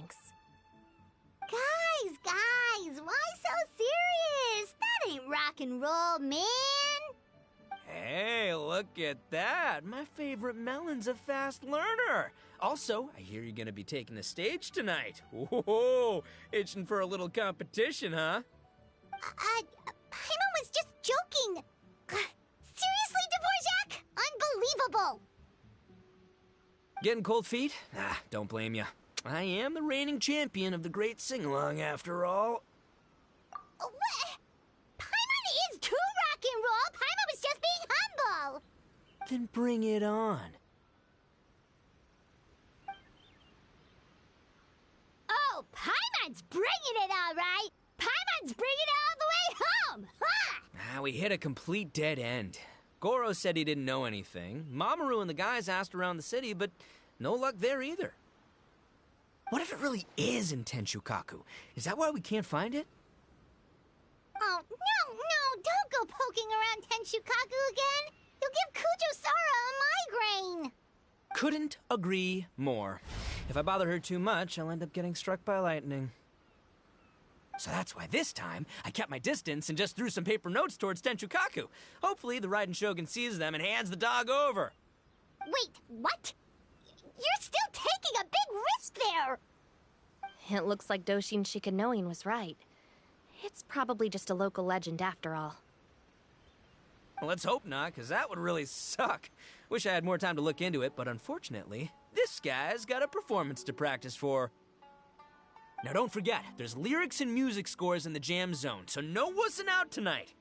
thanks. Guys, why so serious? That ain't rock and roll, man. Hey, look at that. My favorite Melon's a fast learner. Also, I hear you're gonna be taking the stage tonight. Whoa, itching for a little competition, huh? Paimon was just joking. Seriously, Dvorak? Unbelievable. Getting cold feet? Don't blame ya. I am the reigning champion of the great sing-along after all. What? Paimon is too rock and roll. Paimon was just being humble. Then bring it on. Oh, Paimon's bringing it all right. Paimon's bringing it all the way home. Ha! We hit a complete dead end. Goro said he didn't know anything. Mamoru and the guys asked around the city, but no luck there either. What if it really is in Tenshukaku? Is that why we can't find it? Oh, no, don't go poking around Tenshukaku again. You'll give Kujo-Sara a migraine. Couldn't agree more. If I bother her too much, I'll end up getting struck by lightning. So that's why this time, I kept my distance and just threw some paper notes towards Tenshukaku. Hopefully the Raiden Shogun sees them and hands the dog over. Wait, what? You're still taking a big risk there! It looks like Doshin Shikanoin was right. It's probably just a local legend after all. Well, let's hope not, because that would really suck. Wish I had more time to look into it, but unfortunately, this guy's got a performance to practice for. Now don't forget, there's lyrics and music scores in the jam zone, so no wussing out tonight.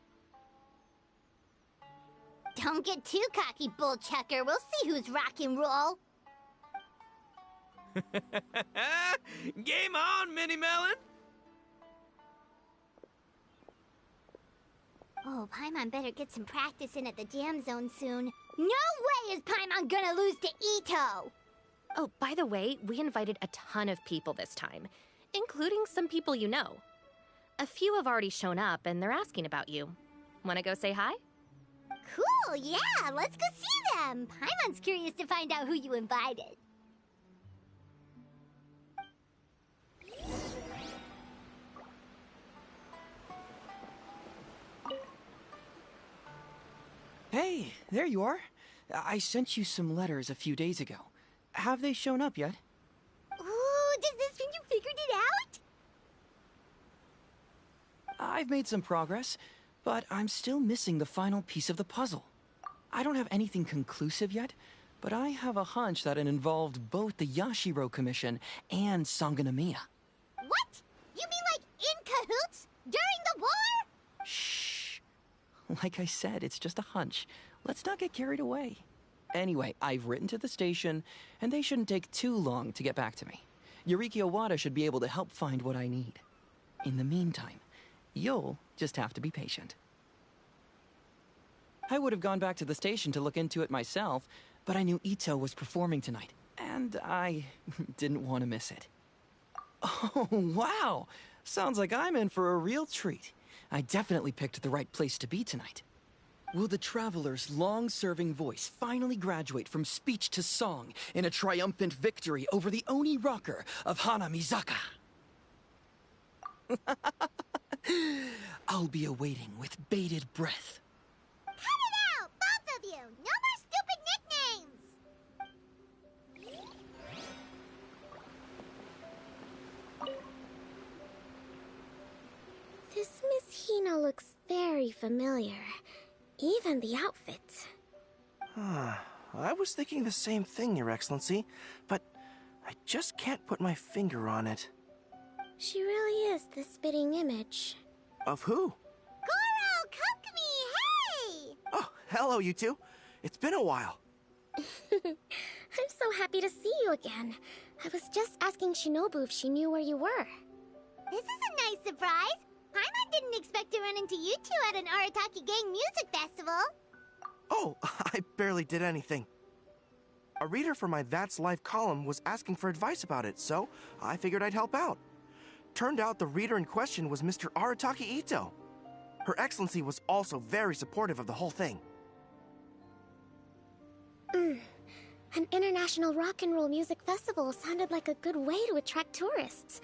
Don't get too cocky, bullchucker. We'll see who's rock and roll. Game on, Mini Melon! Oh, Paimon better get some practice in at the jam zone soon. No way is Paimon gonna lose to Ito! Oh, by the way, we invited a ton of people this time, including some people you know. A few have already shown up, and they're asking about you. Wanna go say hi? Cool, yeah, let's go see them. Paimon's curious to find out who you invited. Hey, there you are. I sent you some letters a few days ago. Have they shown up yet? Ooh, does this mean you figured it out? I've made some progress, but I'm still missing the final piece of the puzzle. I don't have anything conclusive yet, but I have a hunch that it involved both the Yashiro Commission and Sangonomiya. What? You mean like in cahoots? During the war? Shh. Like I said, it's just a hunch. Let's not get carried away. Anyway, I've written to the station, and they shouldn't take too long to get back to me. Yuriki Owada should be able to help find what I need. In the meantime, you'll just have to be patient. I would have gone back to the station to look into it myself, but I knew Ito was performing tonight, and I didn't want to miss it. Oh, wow! Sounds like I'm in for a real treat. I definitely picked the right place to be tonight. Will the Traveler's long-serving voice finally graduate from speech to song in a triumphant victory over the Oni rocker of Hanamizaka? I'll be awaiting with bated breath. Cut it out, both of you! No more stupid nicknames! This Miss Hina looks very familiar. Even the outfit. I was thinking the same thing, Your Excellency, but I just can't put my finger on it. She really is the spitting image. Of who? Goro, Kokomi, hey! Oh, hello, you two. It's been a while. I'm so happy to see you again. I was just asking Shinobu if she knew where you were. This is a nice surprise. Paimon didn't expect to run into you two at an Arataki Gang music festival. Oh, I barely did anything. A reader for my That's Life column was asking for advice about it, so I figured I'd help out. Turned out the reader in question was Mr. Arataki Ito. Her Excellency was also very supportive of the whole thing. An international rock and roll music festival sounded like a good way to attract tourists.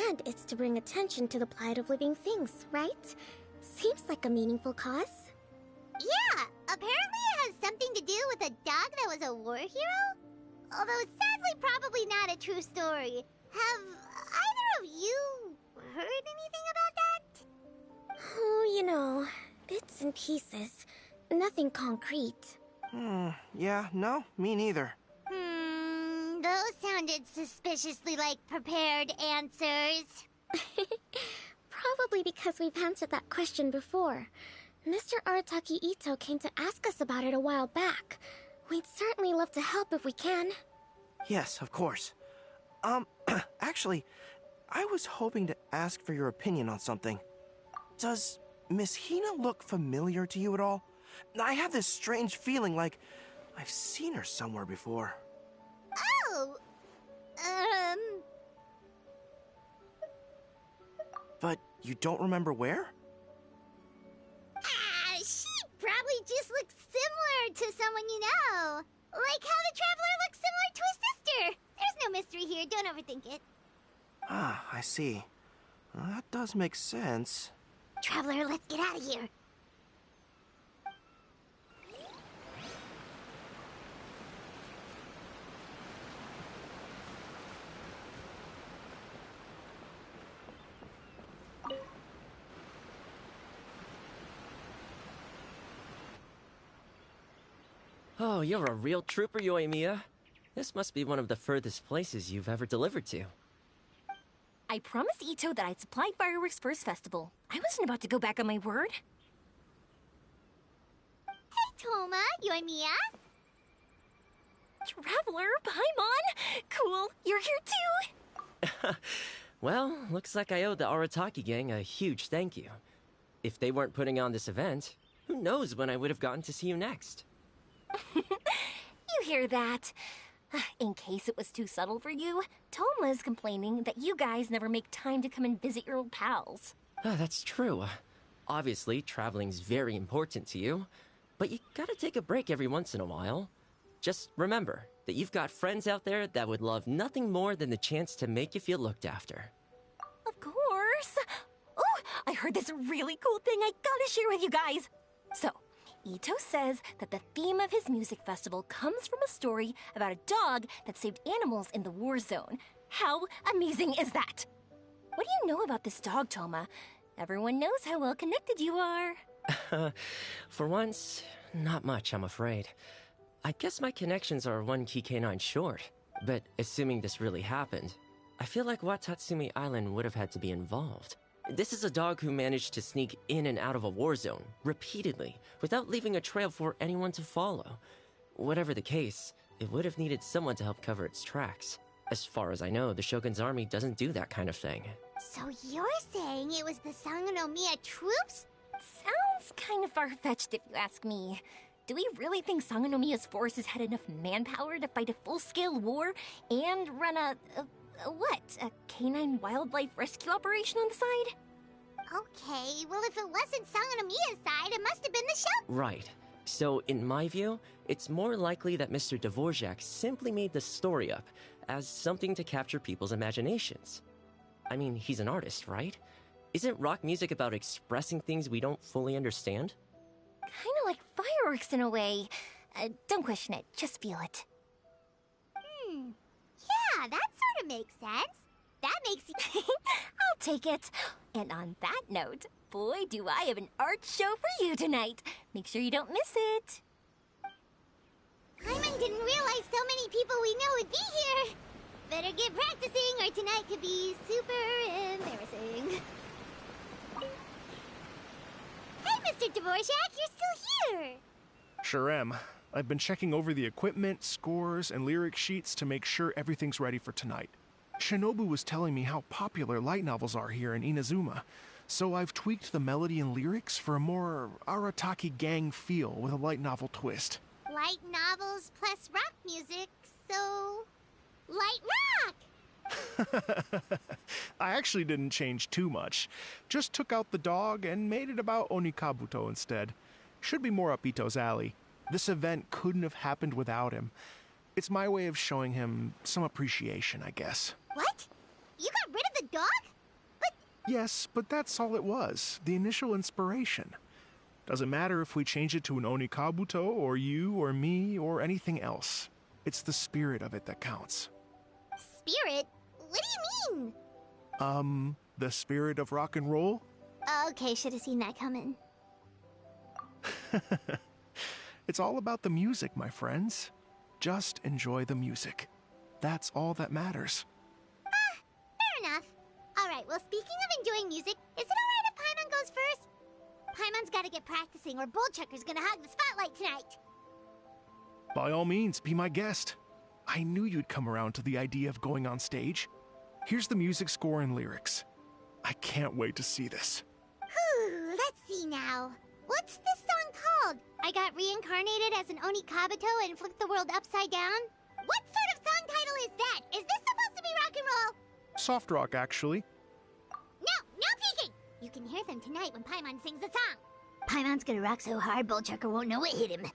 And it's to bring attention to the plight of living things, right? Seems like a meaningful cause. Yeah, apparently it has something to do with a dog that was a war hero? Although sadly probably not a true story. Have either of you heard anything about that? Oh, you know, bits and pieces. Nothing concrete. Yeah, no, me neither. Those sounded suspiciously like prepared answers. Probably because we've answered that question before. Mr. Arataki Ito came to ask us about it a while back. We'd certainly love to help if we can. Yes, of course. Actually, I was hoping to ask for your opinion on something. Does Miss Hina look familiar to you at all? I have this strange feeling like I've seen her somewhere before. Oh! But you don't remember where? She probably just looks similar to someone you know. Like how the Traveler looks similar to his sister. There's no mystery here, don't overthink it. Ah, I see. That does make sense. Traveler, let's get out of here. Oh, you're a real trooper, Yoimiya. This must be one of the furthest places you've ever delivered to. I promised Ito that I'd supply fireworks for his festival. I wasn't about to go back on my word. Hey, Toma, Yoimiya. Traveler, Paimon! Cool, you're here too! Well, looks like I owe the Arataki gang a huge thank you. If they weren't putting on this event, who knows when I would have gotten to see you next. You hear that? In case it was too subtle for you, Toma's complaining that you guys never make time to come and visit your old pals. That's true. Obviously, traveling's very important to you, but you gotta take a break every once in a while. Just remember that you've got friends out there that would love nothing more than the chance to make you feel looked after. Of course! Oh, I heard this really cool thing I gotta share with you guys! So, Ito says that the theme of his music festival comes from a story about a dog that saved animals in the war zone. How amazing is that? What do you know about this dog, Toma? Everyone knows how well connected you are. For once, not much, I'm afraid. I guess my connections are one key canine short. But assuming this really happened, I feel like Watatsumi Island would have had to be involved. This is a dog who managed to sneak in and out of a war zone, repeatedly, without leaving a trail for anyone to follow. Whatever the case, it would have needed someone to help cover its tracks. As far as I know, the Shogun's army doesn't do that kind of thing. So you're saying it was the Sangonomiya troops? Sounds kind of far-fetched if you ask me. Do we really think Sangonomiya's forces had enough manpower to fight a full-scale war and run a canine wildlife rescue operation on the side? Okay, well if it wasn't Sangonomiya's side, it must have been the Shogun. Right. So, in my view, it's more likely that Mr. Dvorak simply made the story up as something to capture people's imaginations. I mean, he's an artist, right? Isn't rock music about expressing things we don't fully understand? Kinda like fireworks in a way. Don't question it, just feel it. Yeah, that sort of makes sense. That makes I'll take it. And on that note, boy, do I have an art show for you tonight. Make sure you don't miss it. Paimon didn't realize so many people we know would be here. Better get practicing or tonight could be super embarrassing. Hey, Mr. Dvorak, you're still here. Sure am. I've been checking over the equipment, scores, and lyric sheets to make sure everything's ready for tonight. Shinobu was telling me how popular light novels are here in Inazuma, so I've tweaked the melody and lyrics for a more Arataki gang feel with a light novel twist. Light novels plus rock music, so... light rock! I actually didn't change too much. Just took out the dog and made it about Onikabuto instead. Should be more up Ito's alley. This event couldn't have happened without him. It's my way of showing him some appreciation, I guess. What? You got rid of the dog? But Yes, but that's all it was. The initial inspiration. Doesn't matter if we change it to an Onikabuto, or you, or me, or anything else. It's the spirit of it that counts. spirit? What do you mean? The spirit of rock and roll? Okay, should have seen that coming. It's all about the music, my friends. Just enjoy the music. That's all that matters. Fair enough. Alright, well, speaking of enjoying music, is it alright if Paimon goes first? Paimon's gotta get practicing, or Bullchucker's gonna hog the spotlight tonight. By all means, be my guest. I knew you'd come around to the idea of going on stage. Here's the music score and lyrics. I can't wait to see this. Whew, let's see now. What's this song called? I got reincarnated as an Onikabuto and flipped the world upside down? What sort of song title is that? Is this supposed to be rock and roll? Soft rock, actually. No peeking! You can hear them tonight when Paimon sings the song. Paimon's gonna rock so hard, Bullchucker won't know what hit him.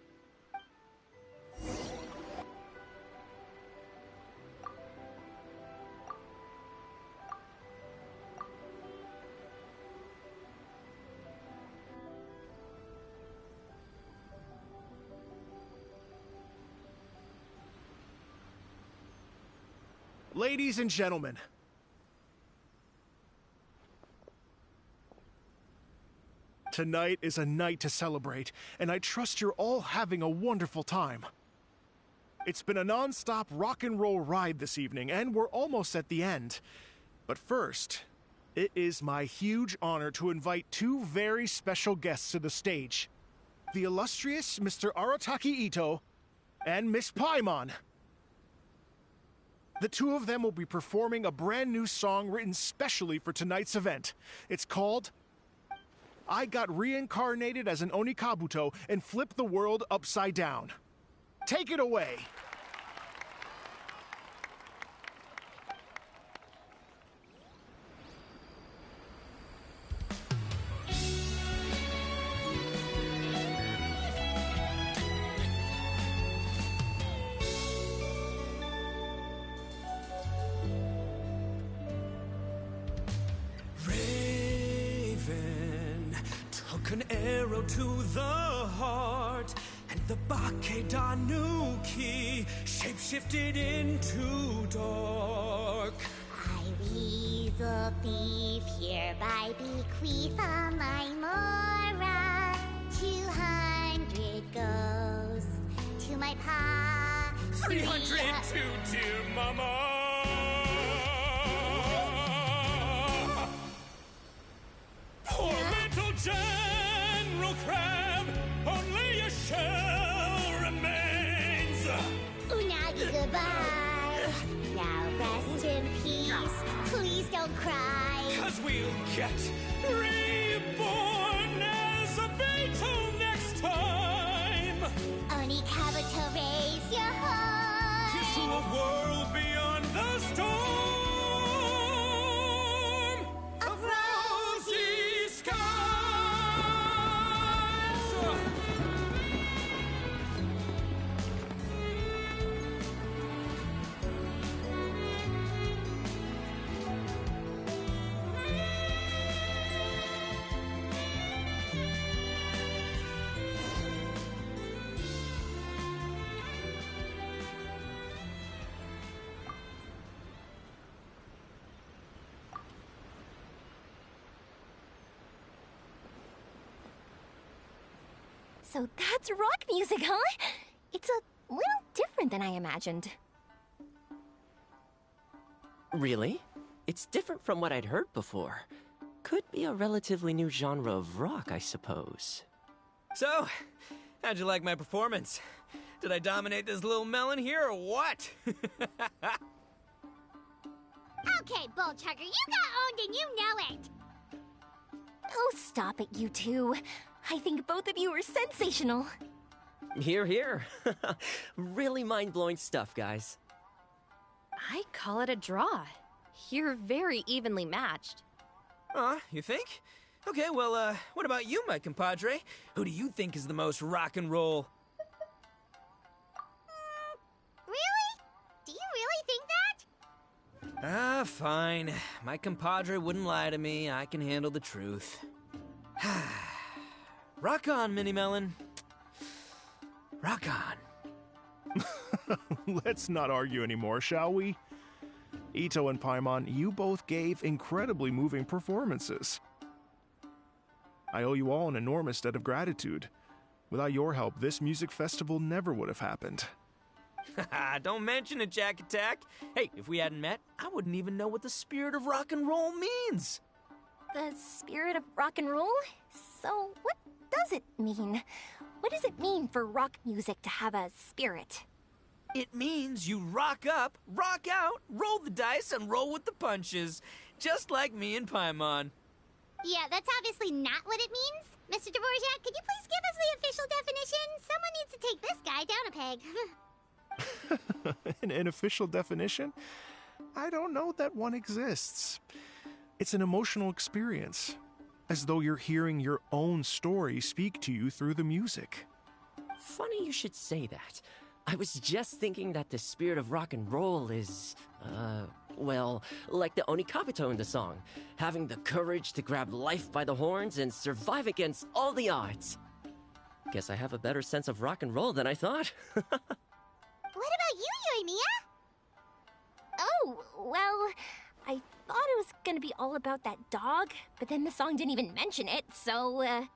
Ladies and gentlemen, tonight is a night to celebrate, and I trust you're all having a wonderful time. It's been a non-stop rock and roll ride this evening, and we're almost at the end. But first, it is my huge honor to invite two very special guests to the stage. The illustrious Mr. Arataki Ito and Miss Paimon. The two of them will be performing a brand new song written specially for tonight's event. It's called I Got Reincarnated as an Onikabuto and Flipped the World Upside Down. Take it away. Raven took an arrow to the heart, and the Bakedanuki shapeshifted into dark. I, Weasel Thief, hereby bequeath all my mora. 200 goes to my pa. 300 to dear mama. Poor little General Crab, only a shell remains. Unagi, goodbye. Now rest in peace. Please don't cry. 'Cause we'll get reborn as a beetle next time. Onikabuto, raise your heart. Here's to a world beyond the storm of rosy skies. So that's rock music, huh? It's a little different than I imagined. Really? It's different from what I'd heard before. Could be a relatively new genre of rock, I suppose. So, how'd you like my performance? Did I dominate this little melon here or what? Okay, Bullchucker, you got owned and you know it. Oh, stop it, you two. I think both of you are sensational. Hear, hear. Really mind-blowing stuff, guys. I call it a draw. You're very evenly matched. You think? Okay, well, what about you, my compadre? Who do you think is the most rock and roll? Really? Fine. My compadre wouldn't lie to me. I can handle the truth. Rock on, Mini Melon. Rock on. Let's not argue anymore, shall we? Ito and Paimon, you both gave incredibly moving performances. I owe you all an enormous debt of gratitude. Without your help, this music festival never would have happened. Don't mention it, Jack Attack. Hey, if we hadn't met, I wouldn't even know what the spirit of rock and roll means. The spirit of rock and roll? So, what does it mean? What does it mean for rock music to have a spirit? It means you rock up, rock out, roll the dice, and roll with the punches. Just like me and Paimon. Yeah, that's obviously not what it means. Mr. Dvorak, could you please give us the official definition? Someone needs to take this guy down a peg. An official definition? I don't know that one exists. It's an emotional experience, as though you're hearing your own story speak to you through the music. Funny you should say that. I was just thinking that the spirit of rock and roll is, well, like the Onikabito in the song, having the courage to grab life by the horns and survive against all the odds. Guess I have a better sense of rock and roll than I thought. What about you, Yoimiya? Oh, well, I thought it was gonna be all about that dog, but then the song didn't even mention it, so,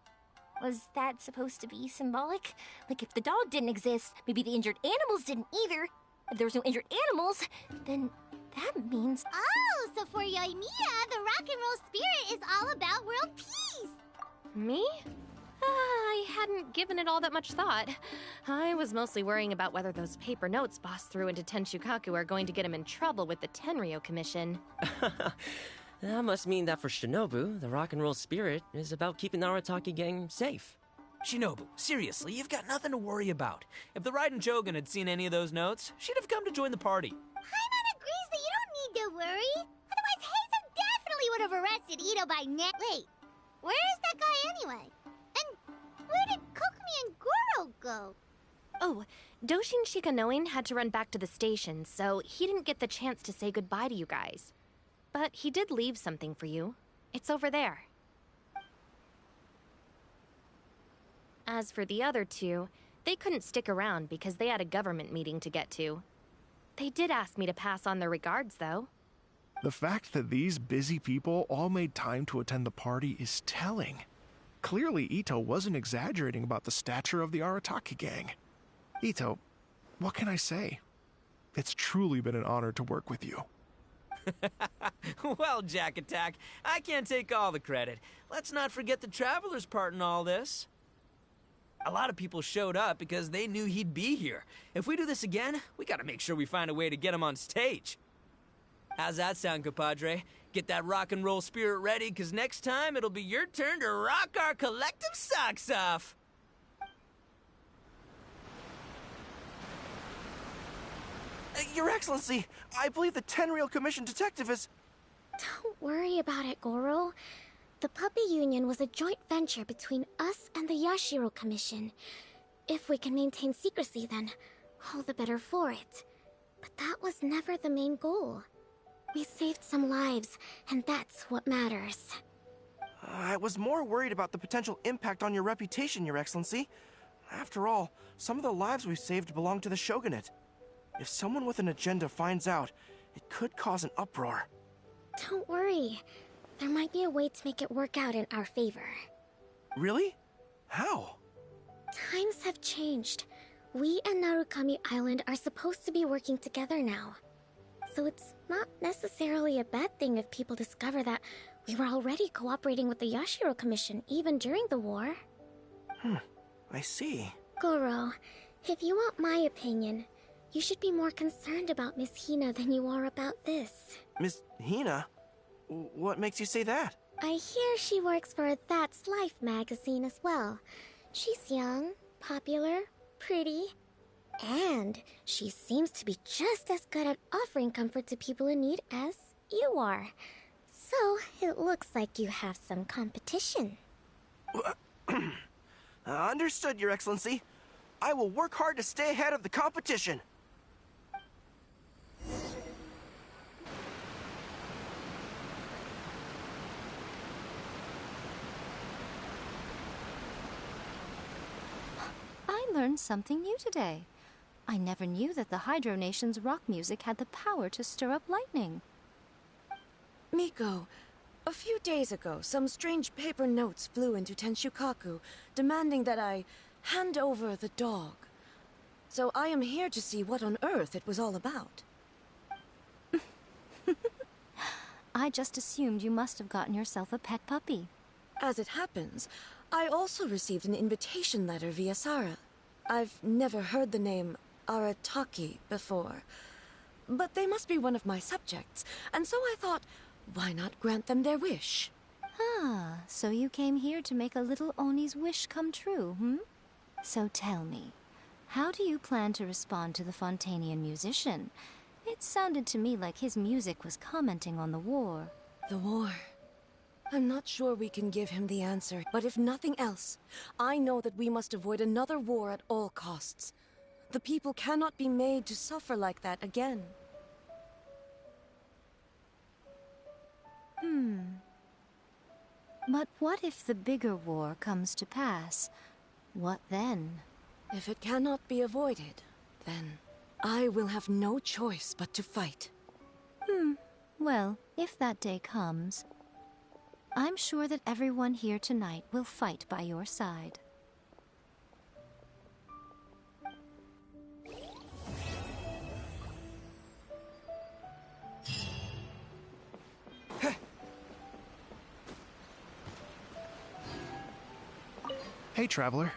was that supposed to be symbolic? Like, if the dog didn't exist, maybe the injured animals didn't either. If there was no injured animals, then that means... Oh, so for Yoimiya, the rock and roll spirit is all about world peace. Me? I hadn't given it all that much thought. I was mostly worrying about whether those paper notes Boss threw into Tenshukaku are going to get him in trouble with the Tenryo Commission. That must mean that for Shinobu, the rock and roll spirit is about keeping the Arataki gang safe. Shinobu, seriously, you've got nothing to worry about. If the Raiden Jogan had seen any of those notes, she'd have come to join the party. Paimon agrees that you don't need to worry. Otherwise, Heizo definitely would have arrested Ito by now. Wait, where is that guy anyway? And where did Kokomi and Goro go? Oh, Doshin Shikanoin had to run back to the station, so he didn't get the chance to say goodbye to you guys. But he did leave something for you. It's over there. As for the other two, they couldn't stick around because they had a government meeting to get to. They did ask me to pass on their regards, though. The fact that these busy people all made time to attend the party is telling. Clearly, Ito wasn't exaggerating about the stature of the Arataki gang. Ito, what can I say? It's truly been an honor to work with you. Well, Jack Attack, I can't take all the credit. Let's not forget the Traveler's part in all this. A lot of people showed up because they knew he'd be here. If we do this again, we gotta make sure we find a way to get him on stage. How's that sound, compadre? Get that rock and roll spirit ready, because next time it'll be your turn to rock our collective socks off. Your Excellency, I believe the Tenryo Commission detective is... Don't worry about it, Goro. The Puppy Union was a joint venture between us and the Yashiro Commission. If we can maintain secrecy, then all the better for it. But that was never the main goal. We saved some lives, and that's what matters. I was more worried about the potential impact on your reputation, Your Excellency. After all, some of the lives we've saved belong to the Shogunate. If someone with an agenda finds out, it could cause an uproar. Don't worry. There might be a way to make it work out in our favor. Really? How? Times have changed. We and Narukami Island are supposed to be working together now. So it's not necessarily a bad thing if people discover that we were already cooperating with the Yashiro Commission even during the war. I see. Goro, if you want my opinion, you should be more concerned about Miss Hina than you are about this. Miss Hina? What makes you say that? I hear she works for That's Life magazine as well. She's young, popular, pretty, and she seems to be just as good at offering comfort to people in need as you are. So, it looks like you have some competition. Understood, Your Excellency. I will work hard to stay ahead of the competition. learned something new today. I never knew that the Hydro Nation's rock music had the power to stir up lightning. Miko, a few days ago, some strange paper notes flew into Tenshukaku, demanding that I hand over the dog. So I am here to see what on earth it was all about. I just assumed you must have gotten yourself a pet puppy. As it happens, I also received an invitation letter via Sara. I've never heard the name Arataki before, but they must be one of my subjects, and so I thought, why not grant them their wish? Ah, so you came here to make a little Oni's wish come true, hmm? So tell me, how do you plan to respond to the Fontanian musician? It sounded to me like his music was commenting on the war. The war. I'm not sure we can give him the answer, but if nothing else, I know that we must avoid another war at all costs. The people cannot be made to suffer like that again. But what if the bigger war comes to pass? What then? If it cannot be avoided, then I will have no choice but to fight. Well, if that day comes, I'm sure that everyone here tonight will fight by your side. Hey, Traveler.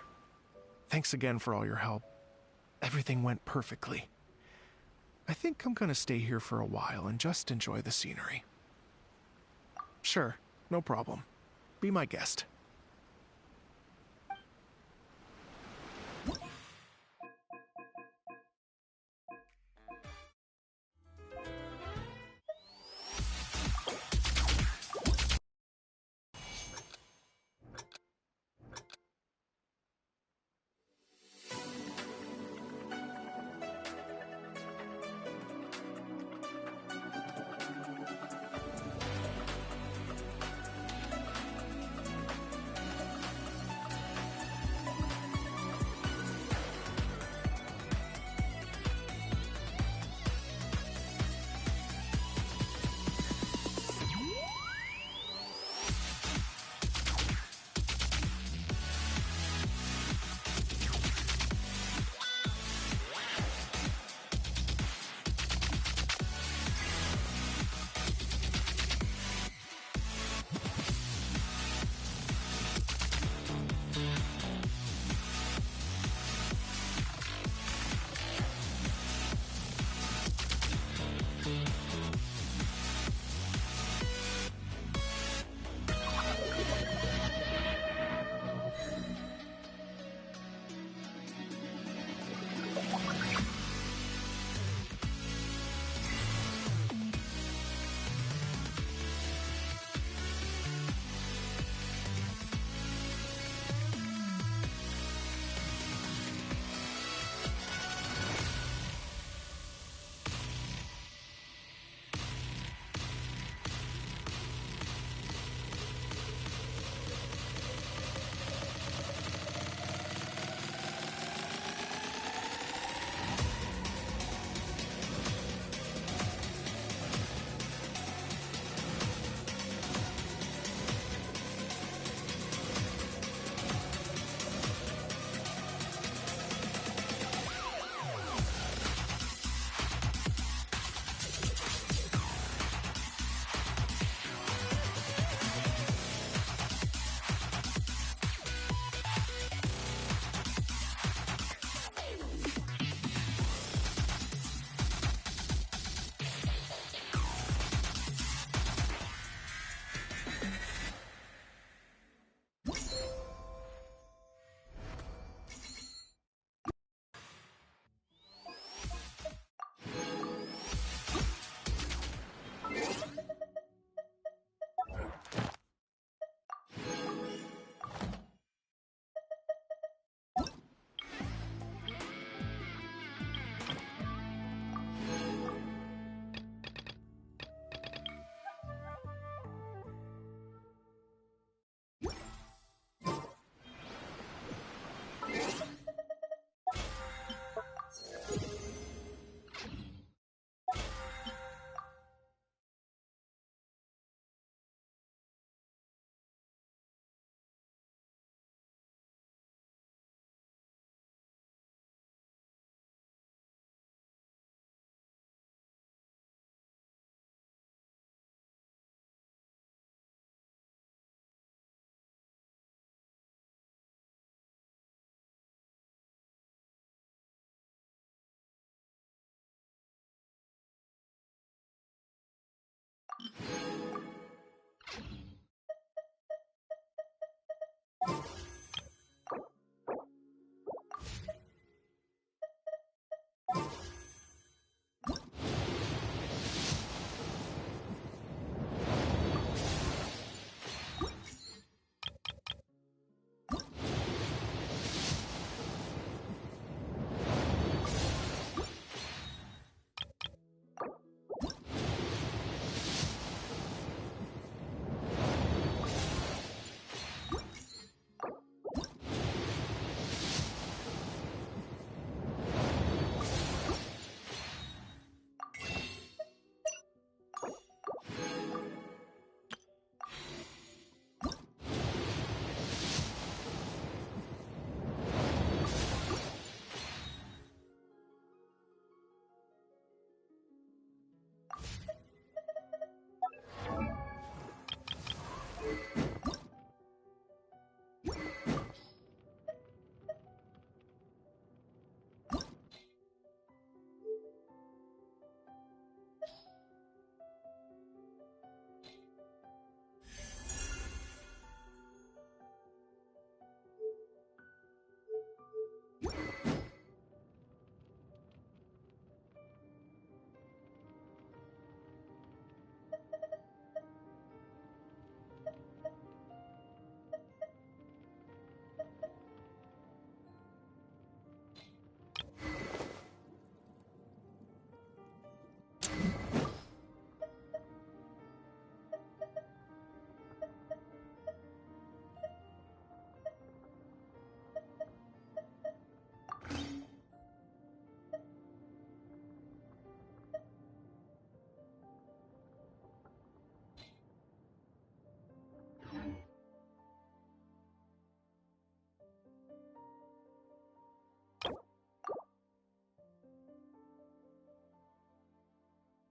Thanks again for all your help. Everything went perfectly. I think I'm gonna stay here for a while and just enjoy the scenery. Sure, no problem. Be my guest.